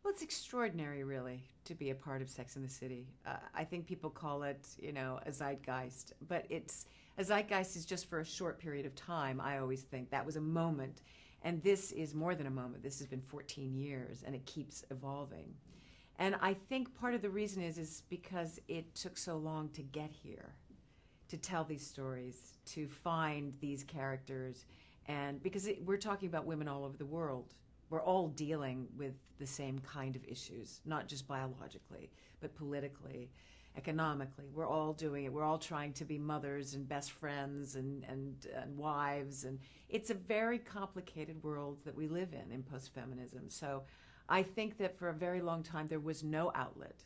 Well, it's extraordinary, really, to be a part of Sex and the City. I think people call it, a zeitgeist, but a zeitgeist is just for a short period of time. I always think that was a moment, and this is more than a moment. This has been 14 years, and it keeps evolving. And I think part of the reason is because it took so long to get here, to tell these stories, to find these characters, and because we're talking about women all over the world. We're all dealing with the same kind of issues, not just biologically, but politically, economically. We're all doing it. We're all trying to be mothers and best friends and wives. And it's a very complicated world that we live in post-feminism. So I think that for a very long time, there was no outlet.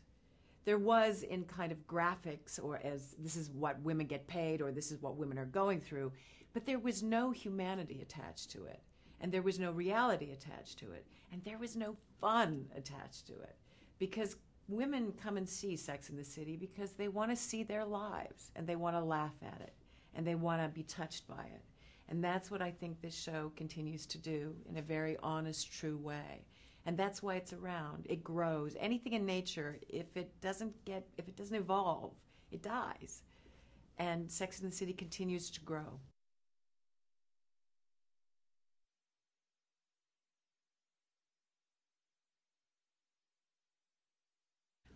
There was in kind of graphics, or as this is what women get paid, or this is what women are going through, but there was no humanity attached to it. And there was no reality attached to it. And there was no fun attached to it. Because women come and see Sex and the City because they want to see their lives, and they want to laugh at it, and they want to be touched by it. And that's what I think this show continues to do in a very honest, true way. And that's why it's around. It grows. Anything in nature, if it doesn't evolve, it dies. And Sex and the City continues to grow.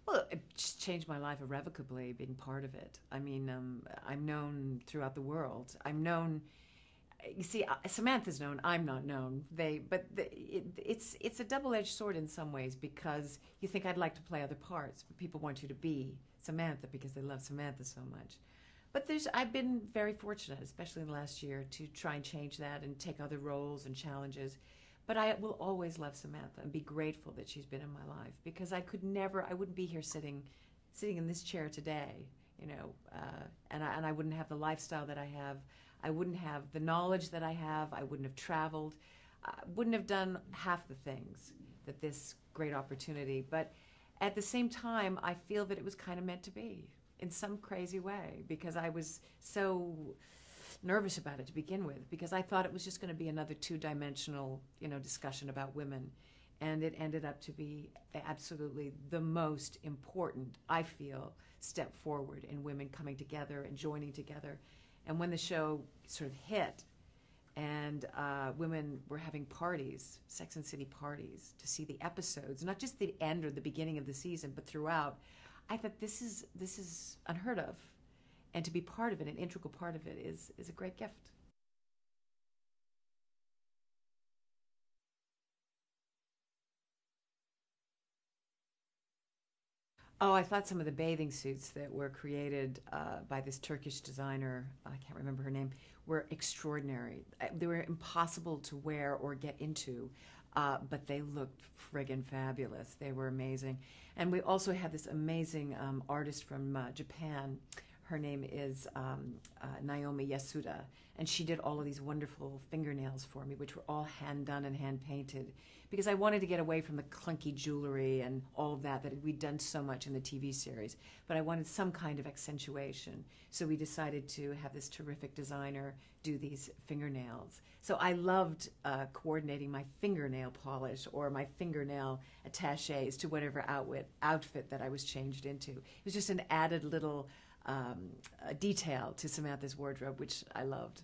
Well, it just changed my life irrevocably, being part of it. I mean, I'm known throughout the world. I'm known. You see, Samantha's known. I'm not known. It's a double-edged sword in some ways, because you think I'd like to play other parts, but people want you to be Samantha because they love Samantha so much. But I've been very fortunate, especially in the last year, to try and change that and take other roles and challenges. But I will always love Samantha and be grateful that she's been in my life, because I wouldn't be here sitting in this chair today, and I wouldn't have the lifestyle that I have. I wouldn't have the knowledge that I have. I wouldn't have traveled. I wouldn't have done half the things that this great opportunity. But at the same time, I feel that it was kind of meant to be in some crazy way, because I was so nervous about it to begin with, because I thought it was just going to be another two-dimensional, discussion about women. And it ended up to be absolutely the most important, I feel, step forward in women coming together and joining together. And when the show sort of hit, and women were having parties, Sex and City parties, to see the episodes, not just the end or the beginning of the season, but throughout, I thought this is unheard of. And to be part of it, an integral part of it, is a great gift. Oh, I thought some of the bathing suits that were created by this Turkish designer, I can't remember her name, were extraordinary. They were impossible to wear or get into, but they looked friggin' fabulous. They were amazing. And we also had this amazing artist from Japan. Her name is Naomi Yasuda, and she did all of these wonderful fingernails for me, which were all hand done and hand painted, because I wanted to get away from the clunky jewelry and all of that we'd done so much in the TV series, but I wanted some kind of accentuation. So we decided to have this terrific designer do these fingernails. So I loved coordinating my fingernail polish or my fingernail attaches to whatever outfit that I was changed into. It was just an added little a detail to Samantha's wardrobe, which I loved.